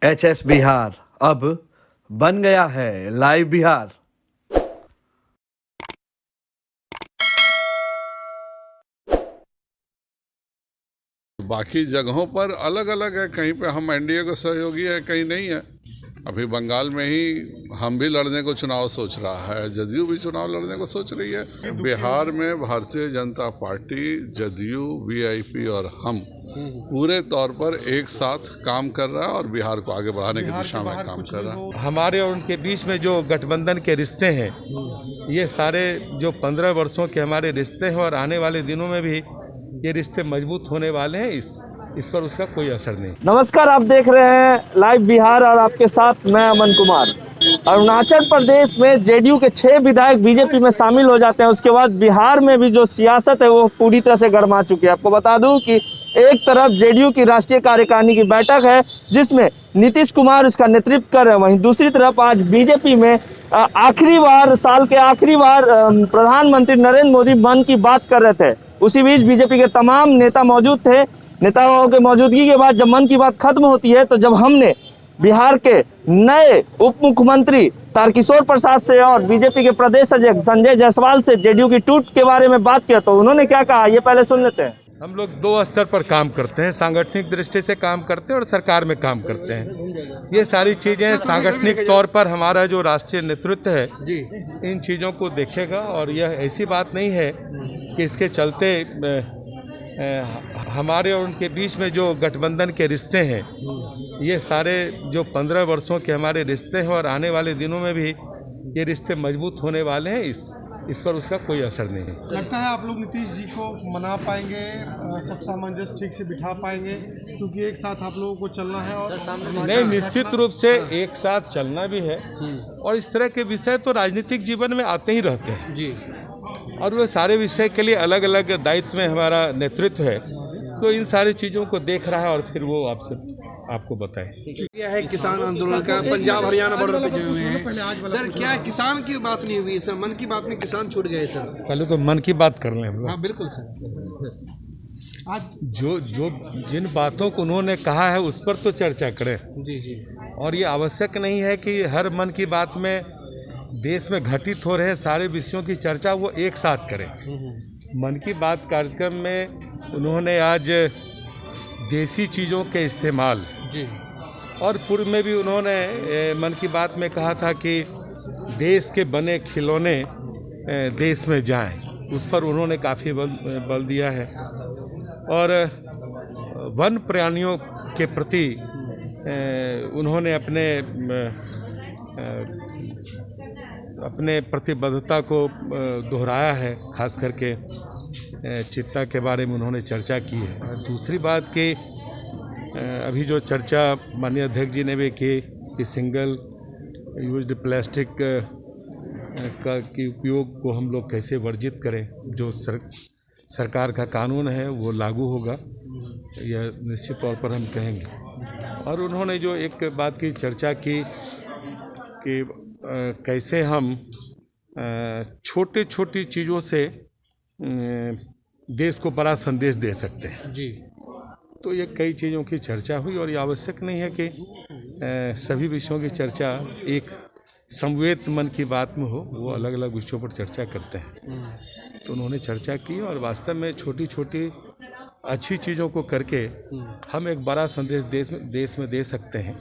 HS Bihar अब बन गया है लाइव बिहार। बाकी जगहों पर अलग अलग है, कहीं पे हम एनडीए को सहयोगी है, कहीं नहीं है। अभी बंगाल में ही हम भी लड़ने को चुनाव सोच रहा है, जदयू भी चुनाव लड़ने को सोच रही है। बिहार में भारतीय जनता पार्टी, जदयू, वीआईपी और हम पूरे तौर पर एक साथ काम कर रहा है और बिहार को आगे बढ़ाने की दिशा में काम कर रहा है। हमारे और उनके बीच में जो गठबंधन के रिश्ते हैं, ये सारे जो 15 वर्षों के हमारे रिश्ते हैं और आने वाले दिनों में भी ये रिश्ते मजबूत होने वाले हैं। इस पर उसका कोई असर नहीं। नमस्कार, आप देख रहे हैं लाइव बिहार और आपके साथ मैं अमन कुमार। अरुणाचल प्रदेश में जेडीयू के 6 विधायक बीजेपी में शामिल हो जाते हैं। उसके बाद बिहार में भी जो सियासत है वो पूरी तरह से गरमा चुकी है। आपको बता दूं कि एक तरफ जेडीयू की राष्ट्रीय कार्यकारिणी की बैठक है जिसमें नीतीश कुमार उसका नेतृत्व कर रहे हैं, वहीं दूसरी तरफ आज बीजेपी में आखिरी बार, साल के आखिरी बार प्रधानमंत्री नरेंद्र मोदी मन की बात कर रहे थे। उसी बीच बीजेपी के तमाम नेता मौजूद थे। नेताओं के मौजूदगी के बाद जब मन की बात खत्म होती है तो जब हमने बिहार के नए उप मुख्यमंत्री तारकिशोर प्रसाद से और बीजेपी के प्रदेश अध्यक्ष संजय जायसवाल से जेडीयू की टूट के बारे में बात किया तो उन्होंने क्या कहा, ये पहले सुन लेते हैं। हम लोग 2 स्तर पर काम करते हैं, सांगठनिक दृष्टि से काम करते हैं और सरकार में काम करते हैं। ये सारी चीज़ें सांगठनिक तौर पर हमारा जो राष्ट्रीय नेतृत्व है इन चीज़ों को देखेगा और यह ऐसी बात नहीं है कि इसके चलते हमारे और उनके बीच में जो गठबंधन के रिश्ते हैं, ये सारे जो 15 वर्षों के हमारे रिश्ते हैं और आने वाले दिनों में भी ये रिश्ते मजबूत होने वाले हैं। इस पर उसका कोई असर नहीं है। लगता है आप लोग नीतीश जी को मना पाएंगे, सब सामंजस्य ठीक से बिठा पाएंगे, क्योंकि एक साथ आप लोगों को चलना है। और नहीं, निश्चित रूप से एक साथ चलना भी है और इस तरह के विषय तो राजनीतिक जीवन में आते ही रहते हैं जी, और वो सारे विषय के लिए अलग अलग दायित्व में हमारा नेतृत्व है, तो इन सारी चीज़ों को देख रहा है और फिर वो आपको बताएं। क्या है किसान आंदोलन का, पंजाब हरियाणा बॉर्डर पे जो हुए हैं सर, क्या किसान की बात नहीं हुई सर? मन की बात में किसान छूट गए सर। पहले तो मन की बात कर लें हम लोग। हाँ बिल्कुल सर। आज जो जिन बातों को उन्होंने कहा है उस पर तो चर्चा करें। जी जी। और ये आवश्यक नहीं है कि हर मन की बात में देश में घटित हो रहे सारे विषयों की चर्चा वो एक साथ करें। मन की बात कार्यक्रम में उन्होंने आज देसी चीज़ों के इस्तेमाल जी और पूर्व में भी उन्होंने मन की बात में कहा था कि देश के बने खिलौने देश में जाएं, उस पर उन्होंने काफ़ी बल दिया है। और वन प्राणियों के प्रति उन्होंने अपने प्रतिबद्धता को दोहराया है, खास करके चित्ता के बारे में उन्होंने चर्चा की है। दूसरी बात कि अभी जो चर्चा माननीय अध्यक्ष जी ने भी की कि सिंगल यूज्ड प्लास्टिक का की उपयोग को हम लोग कैसे वर्जित करें, जो सरकार का कानून है वो लागू होगा, यह निश्चित तौर पर हम कहेंगे। और उन्होंने जो एक बात की चर्चा की कि कैसे हम छोटे छोटी चीज़ों से देश को बड़ा संदेश दे सकते हैं जी। तो ये कई चीज़ों की चर्चा हुई और ये आवश्यक नहीं है कि सभी विषयों की चर्चा एक समवेत मन की बात में हो, वो अलग अलग विषयों पर चर्चा करते हैं। तो उन्होंने चर्चा की और वास्तव में छोटी छोटी अच्छी चीज़ों को करके हम एक बड़ा संदेश देश में दे सकते हैं।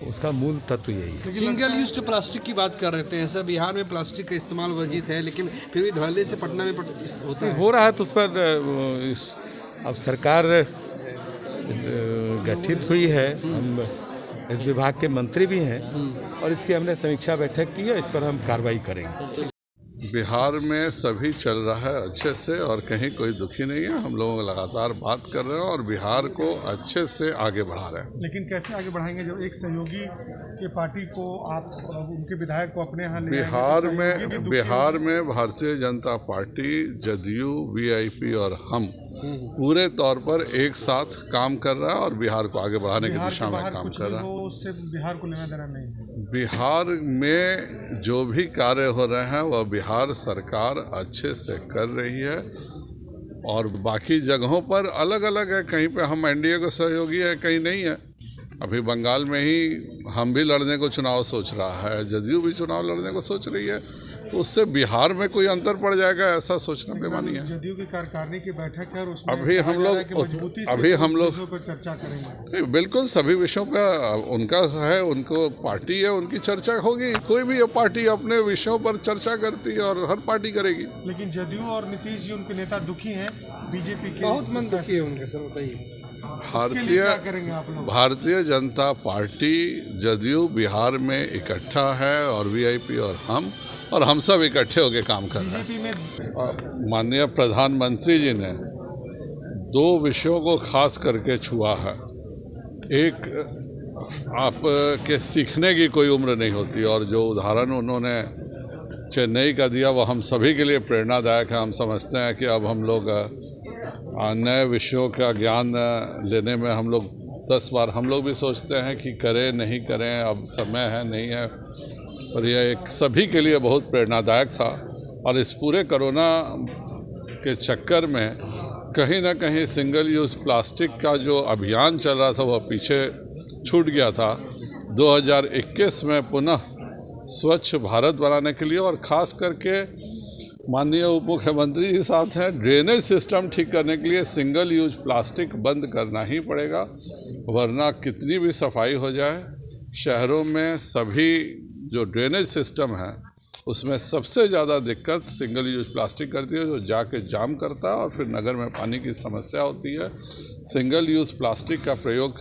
उसका मूल तत्व यही है। सिंगल यूज्ड प्लास्टिक की बात कर रहे हैं सर, बिहार में प्लास्टिक का इस्तेमाल वर्जित है, लेकिन फिर भी धौले से पटना में होता है। हो रहा है तो उस पर अब सरकार गठित हुई है, हम इस विभाग के मंत्री भी हैं और इसकी हमने समीक्षा बैठक की है, इस पर हम कार्रवाई करेंगे। बिहार में सभी चल रहा है अच्छे से और कहीं कोई दुखी नहीं है। हम लोग लगातार बात कर रहे हैं और बिहार को अच्छे से आगे बढ़ा रहे हैं। लेकिन कैसे आगे बढ़ाएंगे जब एक सहयोगी के पार्टी को आप उनके विधायक को अपने यहाँ ले बिहार में भारतीय जनता पार्टी, जदयू, वीआईपी और हम पूरे तौर पर एक साथ काम कर रहा है और बिहार को आगे बढ़ाने की दिशा में काम कर रहा है। उससे बिहार को लेना देना नहीं है। बिहार में जो भी कार्य हो रहे हैं वह बिहार सरकार अच्छे से कर रही है और बाकी जगहों पर अलग अलग है, कहीं पे हम एनडीए को सहयोगी है, कहीं नहीं है। अभी बंगाल में ही हम भी लड़ने को चुनाव सोच रहा है, जदयू भी चुनाव लड़ने को सोच रही है, उससे बिहार में कोई अंतर पड़ जाएगा ऐसा सोचना बेमानी है। जदयू की कार्यकारिणी की बैठक है और उसमें अभी हम लोग पर चर्चा करेंगे। बिल्कुल सभी विषयों पर उनका है, उनको पार्टी है, उनकी चर्चा होगी। कोई भी पार्टी अपने विषयों पर चर्चा करती है और हर पार्टी करेगी। लेकिन जदयू और नीतीश जी उनके नेता दुखी हैं बीजेपी के, बहुत मन दुखी है उनके, सर बताइए भारतीय जनता पार्टी जदयू बिहार में इकट्ठा है और वीआईपी और हम सब इकट्ठे होकर काम कर रहे हैं। माननीय प्रधानमंत्री जी ने दो विषयों को खास करके छुआ है। एक, आपके सीखने की कोई उम्र नहीं होती और जो उदाहरण उन्होंने चेन्नई का दिया वो हम सभी के लिए प्रेरणादायक है। हम समझते हैं कि अब हम लोग नए विषयों का ज्ञान लेने में हम लोग 10 बार हम लोग भी सोचते हैं कि करें नहीं करें, अब समय है नहीं है, और यह एक सभी के लिए बहुत प्रेरणादायक था। और इस पूरे कोरोना के चक्कर में कहीं ना कहीं सिंगल यूज़ प्लास्टिक का जो अभियान चल रहा था वह पीछे छूट गया था। 2021 में पुनः स्वच्छ भारत बनाने के लिए और ख़ास करके माननीय उप मुख्यमंत्री जी साथ हैं, ड्रेनेज सिस्टम ठीक करने के लिए सिंगल यूज प्लास्टिक बंद करना ही पड़ेगा, वरना कितनी भी सफाई हो जाए शहरों में सभी जो ड्रेनेज सिस्टम है उसमें सबसे ज़्यादा दिक्कत सिंगल यूज प्लास्टिक करती है, जो जाके जाम करता है और फिर नगर में पानी की समस्या होती है। सिंगल यूज प्लास्टिक का प्रयोग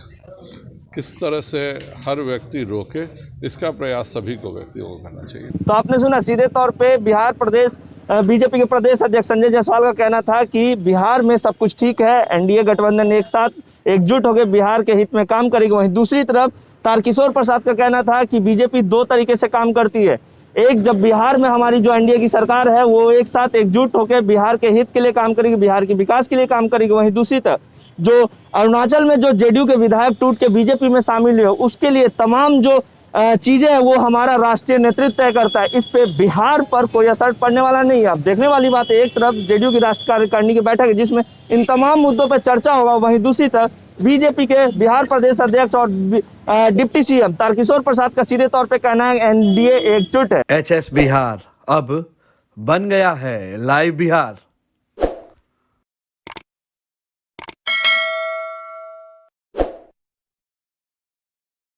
किस तरह से हर व्यक्ति रोके, इसका प्रयास सभी को व्यक्तियों को करना चाहिए। तो आपने सुना सीधे तौर पे बिहार प्रदेश बीजेपी के प्रदेश अध्यक्ष संजय जायसवाल का कहना था कि बिहार में सब कुछ ठीक है, एनडीए गठबंधन एक साथ एकजुट होकर बिहार के हित में काम करेगी। वहीं दूसरी तरफ तारकिशोर प्रसाद का कहना था कि बीजेपी दो तरीके से काम करती है। एक, जब बिहार में हमारी जो एनडीए की सरकार है वो एक साथ एकजुट होकर बिहार के हित के लिए काम करेगी, बिहार के विकास के लिए काम करेगी। वहीं दूसरी तरफ जो अरुणाचल में जो जेडीयू के विधायक टूट के बीजेपी में शामिल हुए उसके लिए तमाम जो चीज़ें हैं वो हमारा राष्ट्रीय नेतृत्व तय करता है। इस पे बिहार पर कोई असर पड़ने वाला नहीं है। अब देखने वाली बात है, एक तरफ जेडीयू की राष्ट्रीय कार्यकारिणी की बैठक है जिसमें इन तमाम मुद्दों पर चर्चा होगा, वहीं दूसरी तरफ बीजेपी के बिहार प्रदेश अध्यक्ष और डिप्टी सीएम तारकिशोर प्रसाद का सीधे तौर पे कहना है एनडीए एकजुट है। एचएस बिहार अब बन गया है लाइव बिहार।